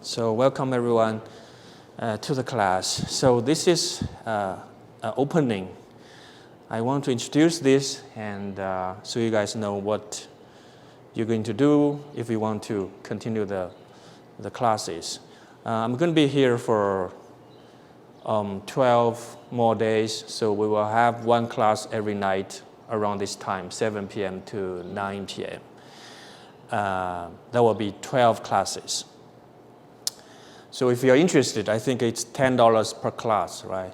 So welcome everyone to the class. So this is an opening. I want to introduce this and so you guys know what you're going to do if you want to continue the classes. I'm going to be here for 12 more days, so we will have one class every night around this time, 7 p.m. to 9 p.m. That will be 12 classes. So if you're interested, I think it's $10 per class, right?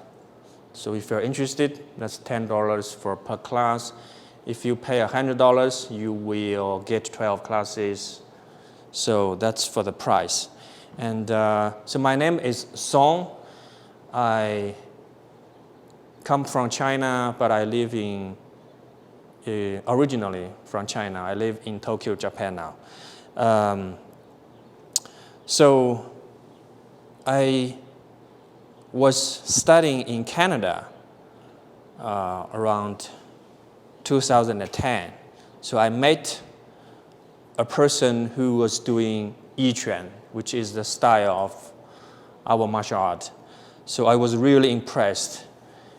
So if you're interested, that's $10 per class. If you pay $100, you will get 12 classes. So that's for the price. And so my name is Song. I come from China, but I live in, originally from China. I live in Tokyo, Japan now. So I was studying in Canada around 2010. So I met a person who was doing Yiquan, which is the style of our martial art. So I was really impressed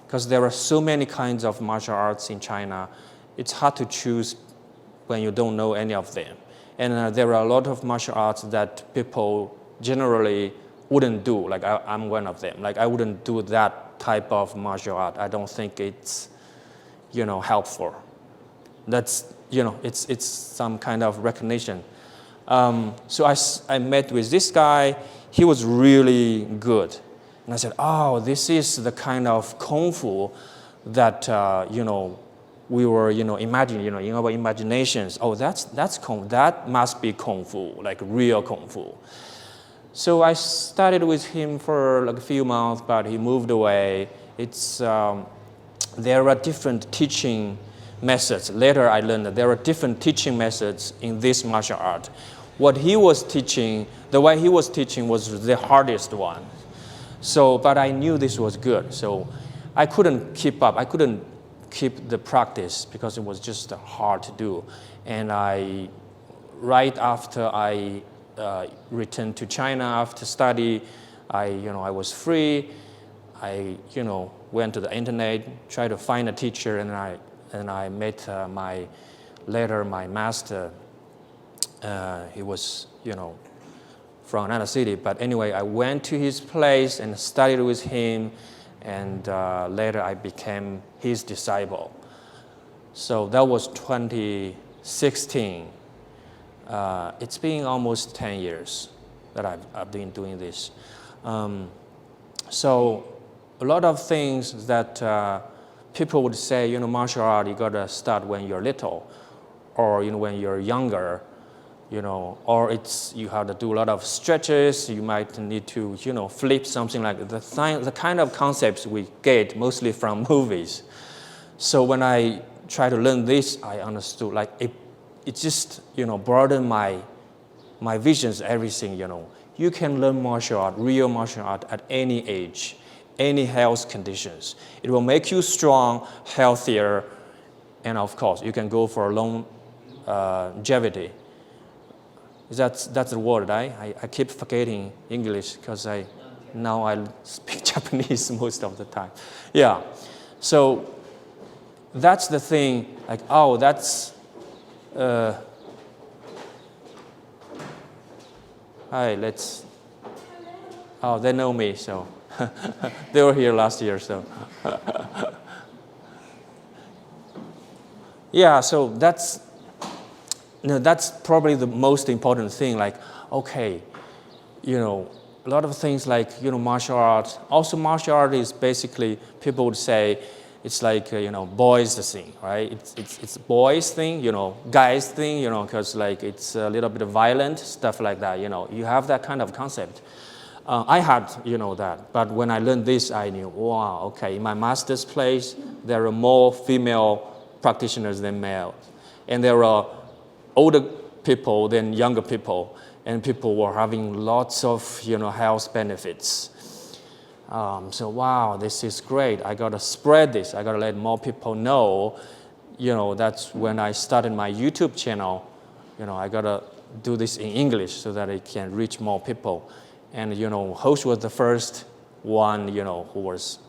because there are so many kinds of martial arts in China. It's hard to choose when you don't know any of them. And there are a lot of martial arts that people generally wouldn't do, like I'm one of them. Like I wouldn't do that type of martial art. I don't think it's, helpful. That's, it's some kind of recognition. So I met with this guy. He was really good. And I said, oh, this is the kind of Kung Fu that, we were, imagining, in our imaginations. Oh, that's Kung Fu. That must be Kung Fu, like real Kung Fu. So I studied with him for like a few months, but he moved away. There are different teaching methods. Later I learned that there are different teaching methods in this martial art. What he was teaching, the way he was teaching was the hardest one. So, but I knew this was good. So I couldn't keep up. I couldn't keep the practice because it was just hard to do. And right after I returned to China after study, I was free. I, went to the internet, tried to find a teacher, and I met my master. He was, from another city. But anyway, I went to his place and studied with him, and later I became his disciple. So that was 2016. It's been almost 10 years that I've been doing this. So a lot of things that people would say, martial art, you gotta start when you're little, or when you're younger, or you have to do a lot of stretches. You might need to, flip something like the kind of concepts we get mostly from movies. So when I try to learn this, I understood it just, broadened my visions, everything, You can learn martial art, real martial art at any age, any health conditions. It will make you strong, healthier, and of course, you can go for long longevity. That's the word, right? I keep forgetting English because now I speak Japanese most of the time. Yeah, so that's the thing, hi, they know me, so they were here last year, so. Yeah, so that's probably the most important thing, okay, a lot of things martial art. Also, martial art is basically, people would say, it's like, boys thing, right? It's boys thing, guys thing, because it's a little bit violent, stuff like that, You have that kind of concept. I had, that. But when I learned this, I knew, wow, okay, in my master's place, there are more female practitioners than male. And there are older people than younger people. And people were having lots of, health benefits. So wow, this is great. I gotta spread this. I gotta let more people know. That's when I started my YouTube channel. I gotta do this in English so that it can reach more people. And, Host was the first one, who was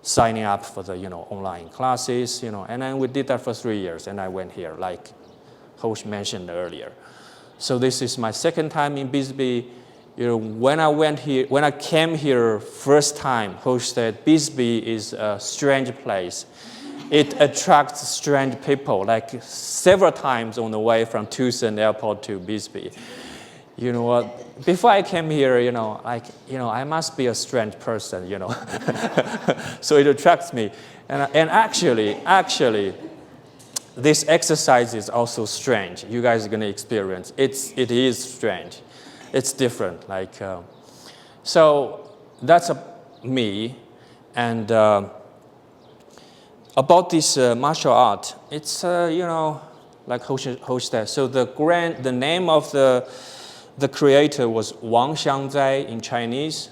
signing up for the, online classes, and then we did that for 3 years, and I went here, like Host mentioned earlier. So this is my second time in Bisbee. When I came here first time, Host said Bisbee is a strange place. It attracts strange people, like several times on the way from Tucson Airport to Bisbee. You know what? Before I came here, I must be a strange person, So it attracts me. And actually, this exercise is also strange. You guys are going to experience. It is strange. It's different. So that's me. And about this martial art, it's, like Host said. So the name of the creator was Wang Xiangzai in Chinese,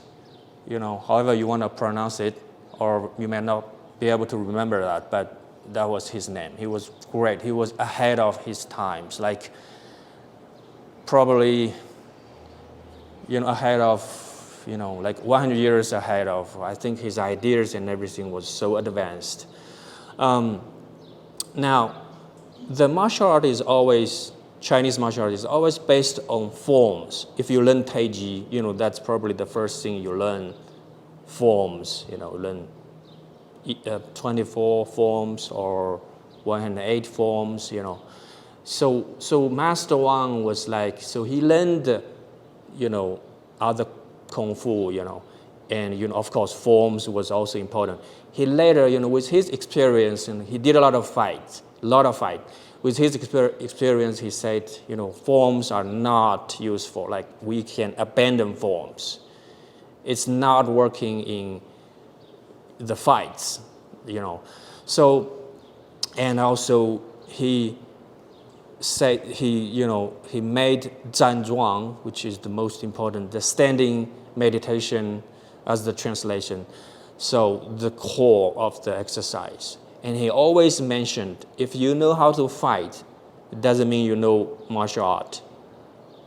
however you want to pronounce it, or you may not be able to remember that, but that was his name. He was great. He was ahead of his times, like probably, ahead of, like 100 years ahead of. I think his ideas and everything was so advanced. Now, the martial art is always, Chinese martial art is always based on forms. If you learn Taiji, that's probably the first thing you learn, forms, learn 24 forms or 108 forms, So Master Wang was like, so he learned, other Kung Fu, and, of course, forms was also important. He later, with his experience, and he did a lot of fights. With his experience, he said, forms are not useful. Like, we can abandon forms. It's not working in the fights, So, and also he said he made Zhanzhuang, which is the most important, the standing meditation as the translation. So the core of the exercise. And he always mentioned, if you know how to fight, it doesn't mean you know martial art.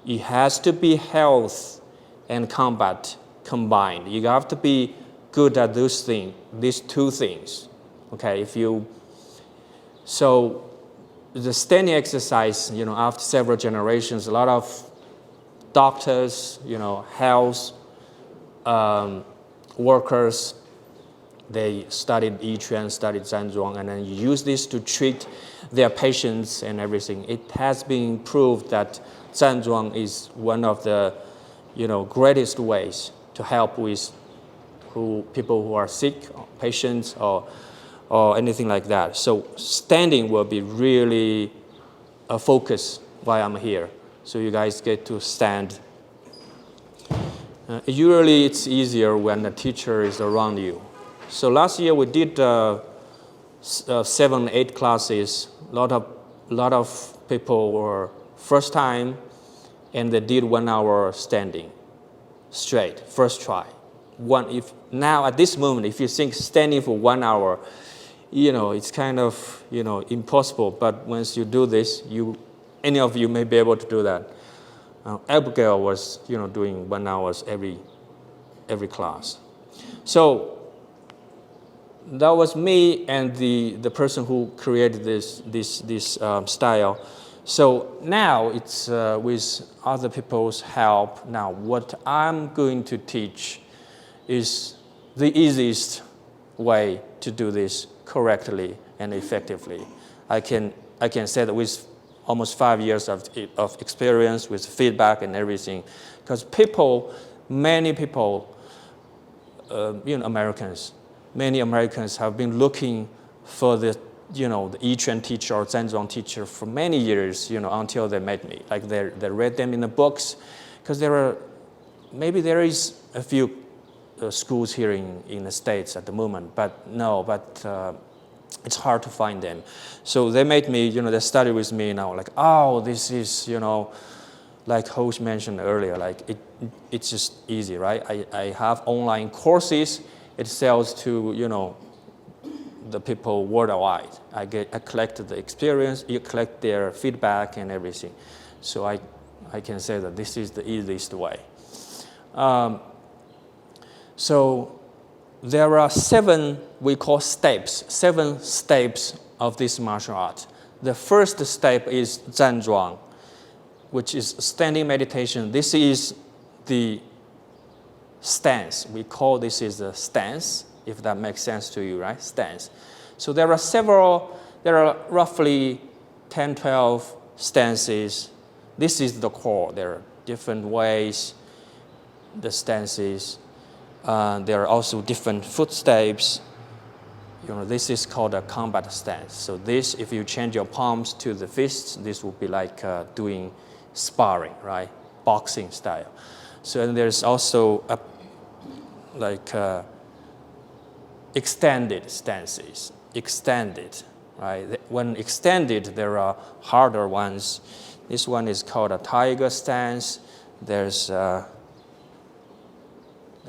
It has to be health and combat combined. You have to be good at these two things. Okay, so the standing exercise, after several generations, a lot of doctors, health workers, they studied Yiquan, studied Zhanzhuang, and then use this to treat their patients and everything. It has been proved that Zhanzhuang is one of the, greatest ways to help with people who are sick, patients, or anything like that. So standing will be really a focus while I'm here. So you guys get to stand. Usually it's easier when the teacher is around you. So last year we did 7, 8 classes. A lot of people were first time, and they did 1 hour standing straight, first try. Now at this moment, if you think standing for 1 hour, it's kind of impossible. But once you do this, any of you may be able to do that. Abigail was doing 1 hour every class. So that was me and the person who created this style. So now it's with other people's help. Now what I'm going to teach is the easiest way to do this correctly and effectively. I can say that with almost 5 years of experience with feedback and everything, because many people, many Americans have been looking for the Yiquan teacher or Zhanzhuang teacher for many years, until they met me. Like they read them in the books, because there is a few schools here in the States at the moment, but it's hard to find them. So they made me, they study with me now, like, oh, this is, like Host mentioned earlier, like it's just easy, right? I have online courses. It sells to, the people worldwide. I collect the experience, you collect their feedback and everything. So I can say that this is the easiest way. So there are 7, we call steps, 7 steps of this martial art. The first step is Zhanzhuang, which is standing meditation. This is the stance. We call this is a stance, if that makes sense to you, right? Stance. So there are roughly 10, 12 stances. This is the core. There are different ways, the stances. There are also different footsteps. This is called a combat stance. So this, if you change your palms to the fists, this would be like doing sparring, right? Boxing style. So and there's also extended stances. Extended, right? When extended, there are harder ones. This one is called a tiger stance. There's like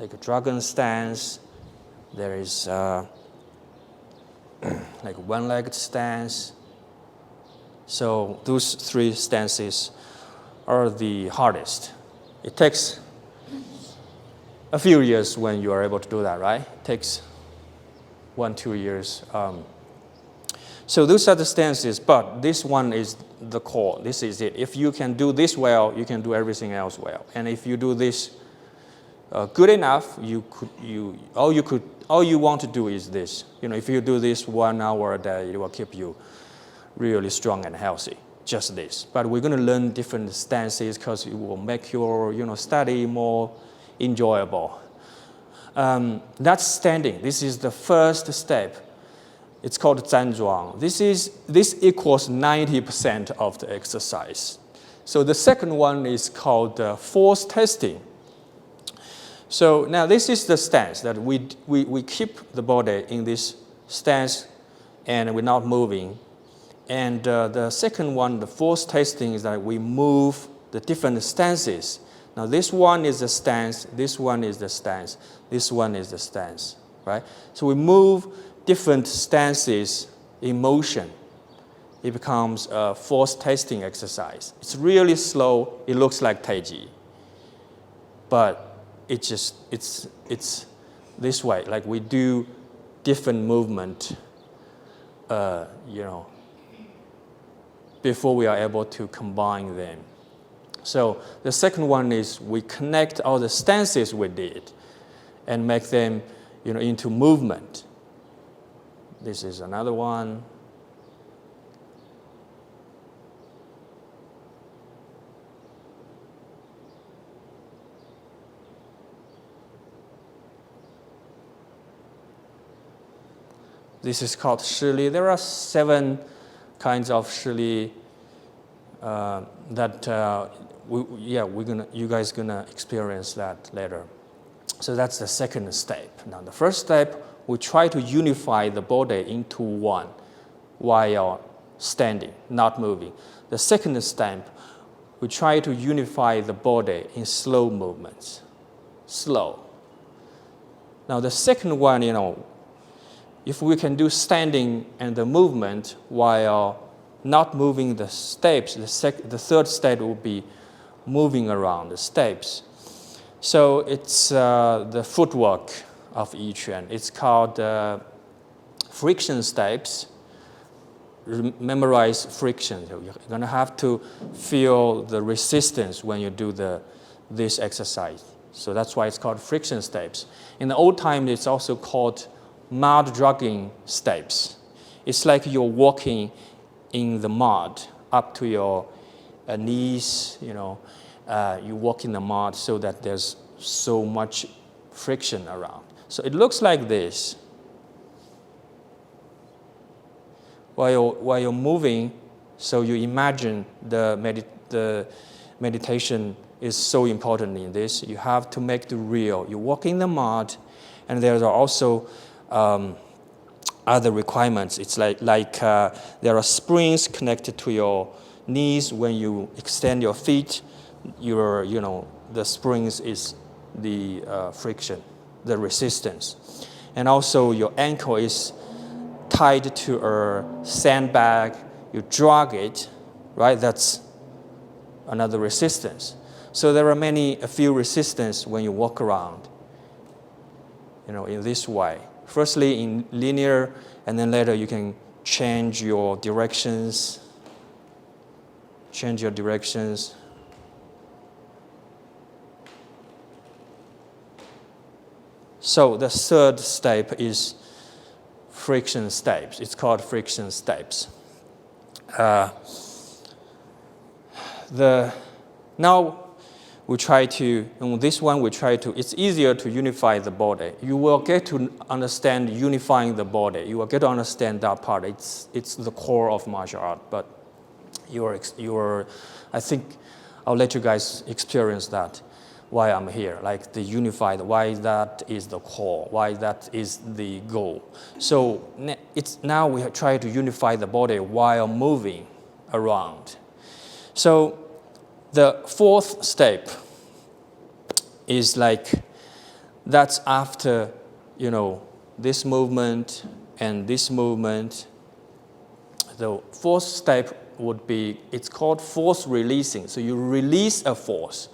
a dragon stance. There is like one-legged stance. So those 3 stances are the hardest. It takes a few years when you are able to do that, right? It takes 1-2 years. So those are the stances, but this one is the core. This is it. If you can do this well, you can do everything else well. And if you do this good enough, all you want to do is this. If you do this 1 hour a day, it will keep you really strong and healthy. Just this. But we're going to learn different stances because it will make your study more enjoyable. That's standing. This is the first step. It's called Zhanzhuang. This equals 90% of the exercise. So the second one is called force testing. So now this is the stance that we keep the body in this stance and we're not moving. And the second one, the force testing, is that we move the different stances. Now this one is the stance, this one is the stance, this one is the stance, right? So we move different stances in motion. It becomes a force testing exercise. It's really slow. It looks like Tai Chi. But it's this way. Like we do different movement, before we are able to combine them. So the second one is we connect all the stances we did and make them into movement. This is another one. This is called Shili. There are 7 kinds of Shili that you guys gonna experience that later. So that's the second step. Now the first step, we try to unify the body into one while standing, not moving. The second step, we try to unify the body in slow movements. Slow. Now the second one, if we can do standing and the movement while not moving the steps, the third step will be moving around the steps. So it's the footwork of Yiquan. It's called friction steps. Memorize friction. You're going to have to feel the resistance when you do this exercise. So that's why it's called friction steps. In the old time, it's also called Mud-draggging steps. It's like you're walking in the mud up to your knees, you walk in the mud so that there's so much friction around. So it looks like this. While you're moving, so you imagine the meditation is so important in this. You have to make it real. You walk in the mud, and there are also other requirements. It's like there are springs connected to your knees. When you extend your feet, the springs is the friction, the resistance. And also your ankle is tied to a sandbag. You drag it, right? That's another resistance. So there are a few resistance when you walk around, in this way. Firstly in linear, and then later you can change your directions. So the third step is friction steps. It's called friction steps. Now we try to, on this one it's easier to unify the body. You will get to understand unifying the body. You will get to understand that part. It's the core of martial art, but I think I'll let you guys experience that, why I'm here, like the unified, why that is the core, why that is the goal. So now we try to unify the body while moving around. So the fourth step is that's after, this movement and this movement. The fourth step would be, it's called force releasing. So you release a force.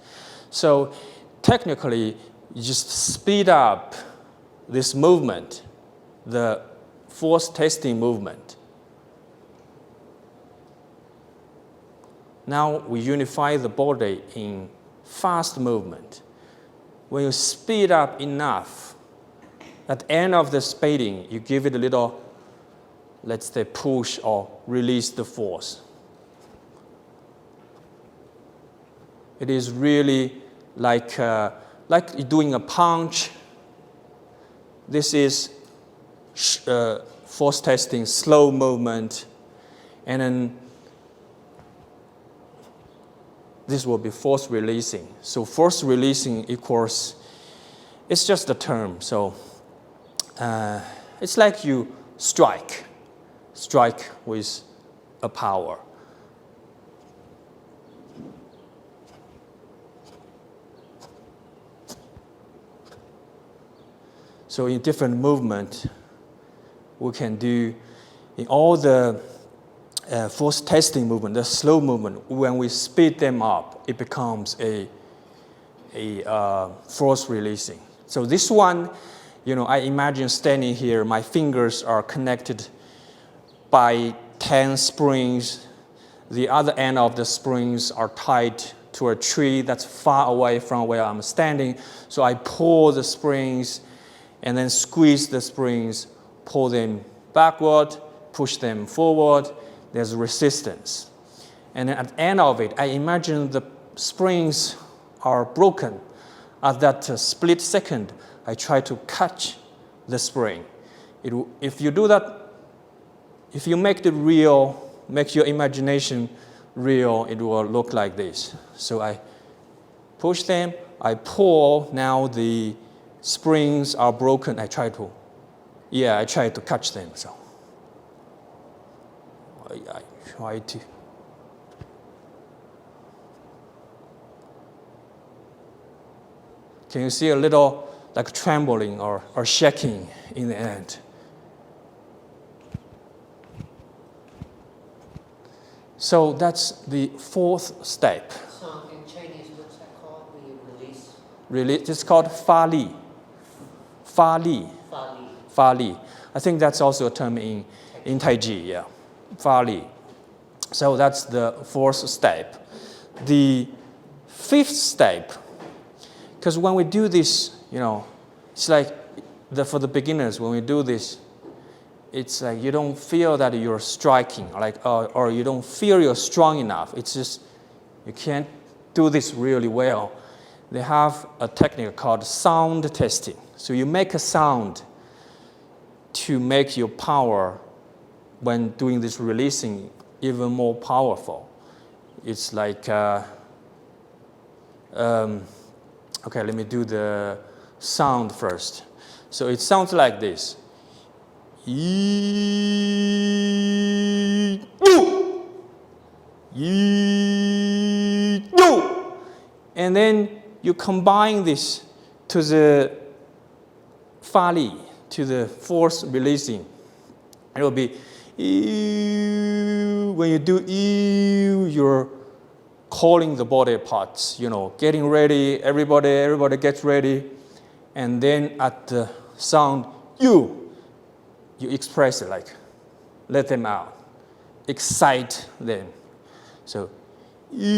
So technically, you just speed up this movement, the force testing movement. Now we unify the body in fast movement. When you speed up enough, at the end of the speeding, you give it a little, let's say, push or release the force. It is really like doing a punch. This is force testing, slow movement, and then this will be force releasing. So force releasing equals, it's just a term. So it's like you strike with a power. So in different movement, we can do in all the force testing movement, the slow movement. When we speed them up, it becomes a force releasing. So this one, I imagine standing here, my fingers are connected by 10 springs. The other end of the springs are tied to a tree that's far away from where I'm standing. So I pull the springs and then squeeze the springs, pull them backward, push them forward. There's resistance. And then at the end of it, I imagine the springs are broken. At that split second, I try to catch the spring. If you do that, if you make it real, make your imagination real, it will look like this. So I push them, I pull, now the springs are broken. I try to catch them. So I try to. Can you see a little like trembling or shaking in the end? So that's the fourth step. So in Chinese, what's that called? When you release? Release. It's called fa li. Fa li. Fa li. Fa li. I think that's also a term in Tai Chi. Yeah, fa li. So that's the fourth step. The fifth step, because when we do this, it's like for the beginners, when we do this, it's like you don't feel that you're striking, or you don't feel you're strong enough. It's just you can't do this really well. They have a technique called sound testing. So you make a sound to make your power when doing this releasing even more powerful. It's like, okay, let me do the sound first. So it sounds like this. And then you combine this to the fa li, to the force releasing. It will be when you do your calling the body parts, getting ready, everybody gets ready. And then at the sound, you express it, like, let them out, excite them. So, you,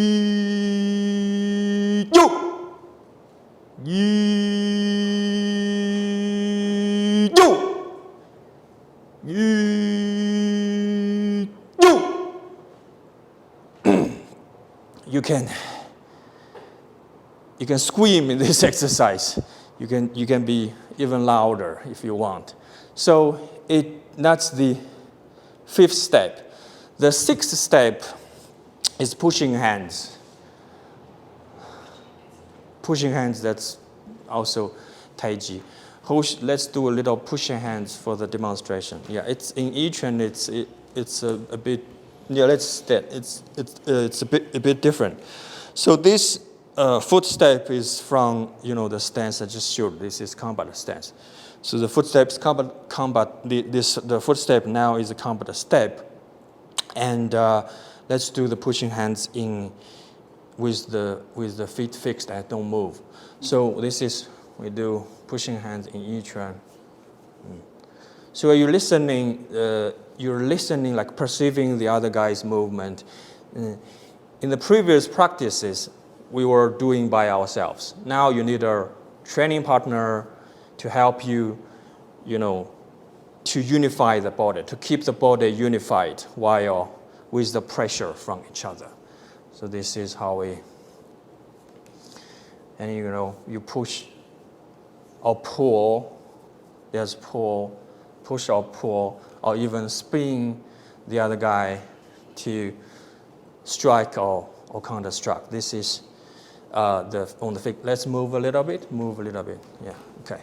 you can scream in this exercise. You can be even louder if you want. So that's the 5th step. The 6th step is pushing hands. Pushing hands, that's also Tai Chi. Let's do a little pushing hands for the demonstration. Yeah, it's in Yiquan. It's a bit. Yeah, it's a bit different. So this foot step is from the stance I just showed. This is combat stance. So the foot step is combat. The foot step now is a combat step, and let's do the pushing hands in with the feet fixed and don't move. So this is we do pushing hands in Yiquan. So you're listening, like perceiving the other guy's movement. In the previous practices, we were doing by ourselves. Now you need a training partner to help you, to unify the body, to keep the body unified while with the pressure from each other. So this is how we, and you push or pull, there's pull, push or pull, or even spin the other guy to strike or counter strike. This is on the feet. Let's move a little bit, yeah, okay.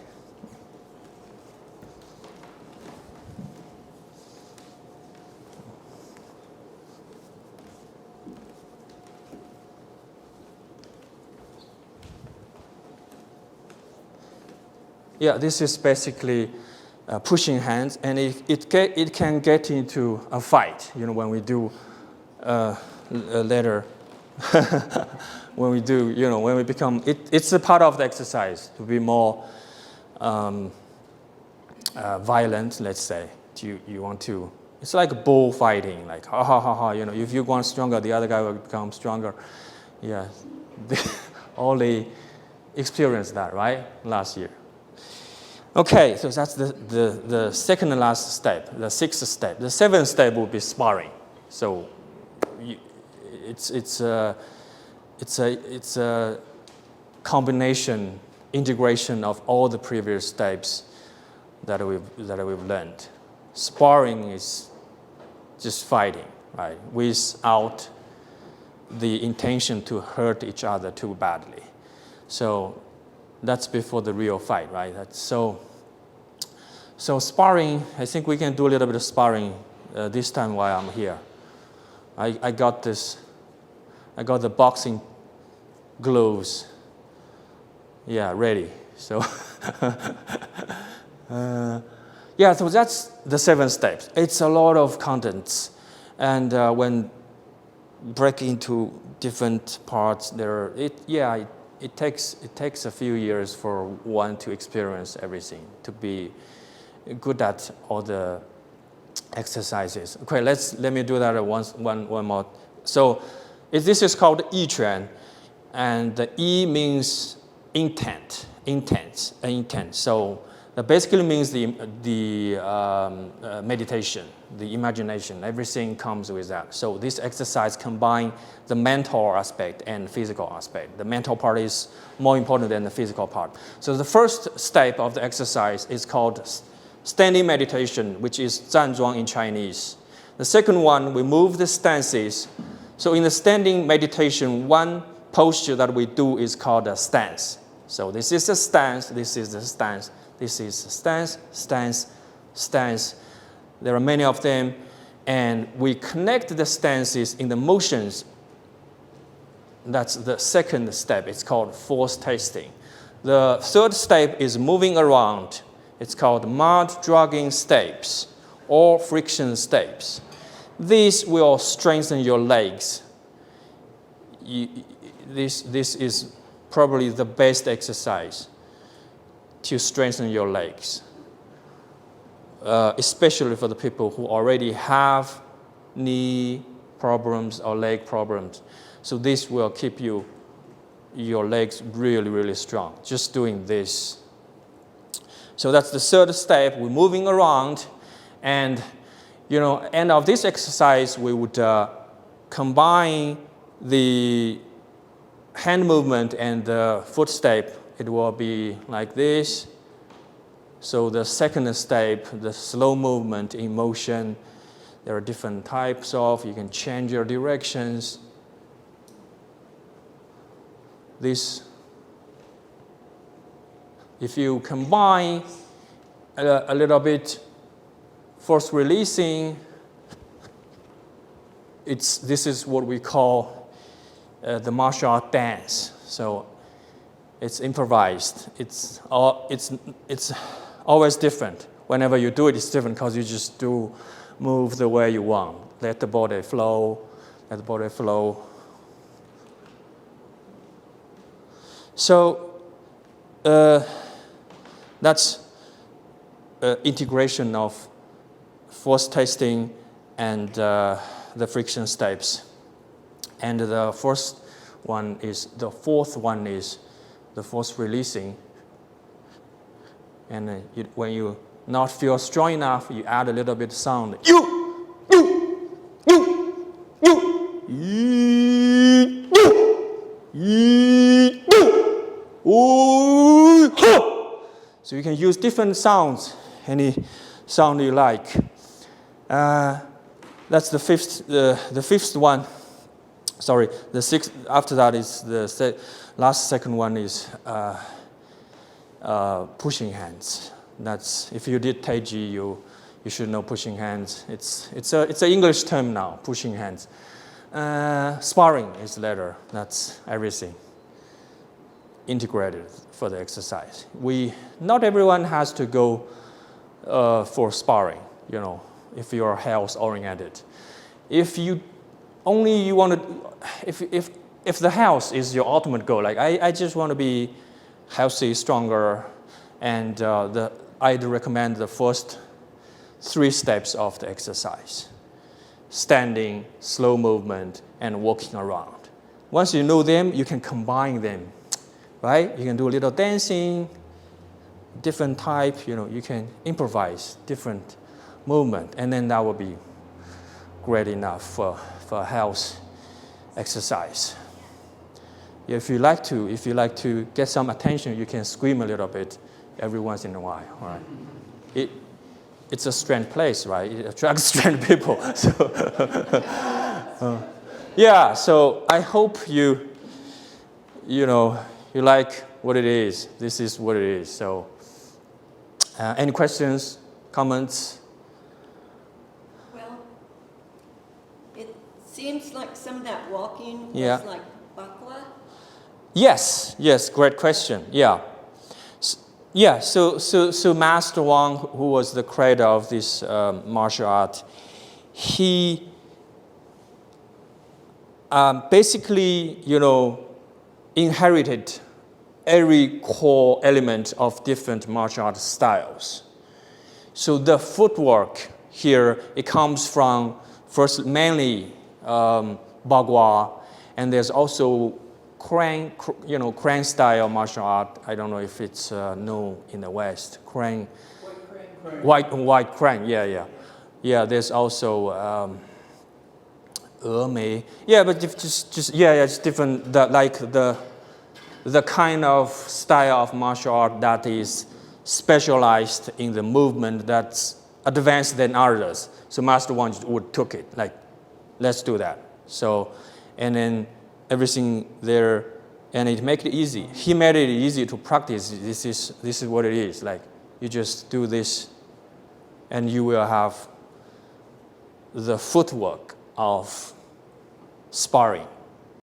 Yeah, this is basically pushing hands, and it can get into a fight. When we do later, when we do, when we become, it's a part of the exercise to be more violent. Let's say you want to. It's like bull fighting, like ha ha ha ha. If you want stronger, the other guy will become stronger. Yeah, only experienced that right last year. Okay, so that's the second and last step, the 6th step. The 7th step will be sparring. So it's a combination, integration of all the previous steps that we've learned. Sparring is just fighting, right, without the intention to hurt each other too badly. So that's before the real fight, right? So sparring, I think we can do a little bit of sparring this time while I'm here. I got the boxing gloves, yeah, ready. So, yeah, so that's the 7 steps. It's a lot of contents, and when break into different parts, it takes a few years for one to experience everything, to be good at all the exercises. Okay, let me do that one more. So this is called Yiquan, and the Yi means intense. So that basically means the meditation, the imagination, everything comes with that. So this exercise combines the mental aspect and physical aspect. The mental part is more important than the physical part. So the first step of the exercise is called standing meditation, which is Zhanzhuang in Chinese. The second one, we move the stances. So in the standing meditation, one posture that we do is called a stance. So this is a stance, this is the stance, this is stance, stance, stance. There are many of them, and we connect the stances in the motions. That's the second step. It's called force testing. The third step is moving around. It's called Mud-draggging steps or friction steps. These will strengthen your legs. this is probably the best exercise to strengthen your legs, especially for the people who already have knee problems or leg problems. So this will keep your legs really, really strong, just doing this. So that's the third step. We're moving around, and end of this exercise, we would combine the hand movement and the foot step. It will be like this. So the second step, the slow movement in motion, there are different types of, you can change your directions. This, if you combine a little bit force releasing, this is what we call the martial art dance. So it's improvised. It's always different. Whenever you do it, it's different because you just do move the way you want. Let the body flow. Let the body flow. So that's integration of force testing and the friction steps. And the fourth one is the force releasing. And when you not feel strong enough, you add a little bit of sound. So you can use different sounds, any sound you like. That's the fifth one. Sorry, the sixth. After that is the second one is pushing hands. That's, if you did Tai Chi, you should know pushing hands. It's an English term now, pushing hands. Sparring is later. That's everything integrated for the exercise. Not everyone has to go for sparring, if you're health oriented. If you want to, if the health is your ultimate goal, like I just want to be healthy, stronger, and I'd recommend the first 3 steps of the exercise: standing, slow movement, and walking around. Once you know them, you can combine them, right? You can do a little dancing, different type, you can improvise different movement, and then that will be great enough for health exercise. If you like to get some attention, you can scream a little bit every once in a while. All right? It's a strange place, right? It attracts strange people. So, yeah. So I hope you like what it is. This is what it is. So, any questions, comments? Well, it seems like some of that walking Yeah. was like bakwa. Yes, great question. Yeah. So Master Wang, who was the creator of this martial art, he basically, inherited every core element of different martial art styles. So the footwork here, it comes from first mainly bagua, and there's also crane style martial art. I don't know if it's known in the West. Crane. White crane. Yeah. There's also Mei. Yeah, but it's different. The kind of style of martial art that is specialized in the movement that's advanced than others. So Master Wang would took it, like, let's do that. So, and then everything there, and it make it easy. He made it easy to practice. This is what it is. Like, you just do this, and you will have the footwork of sparring.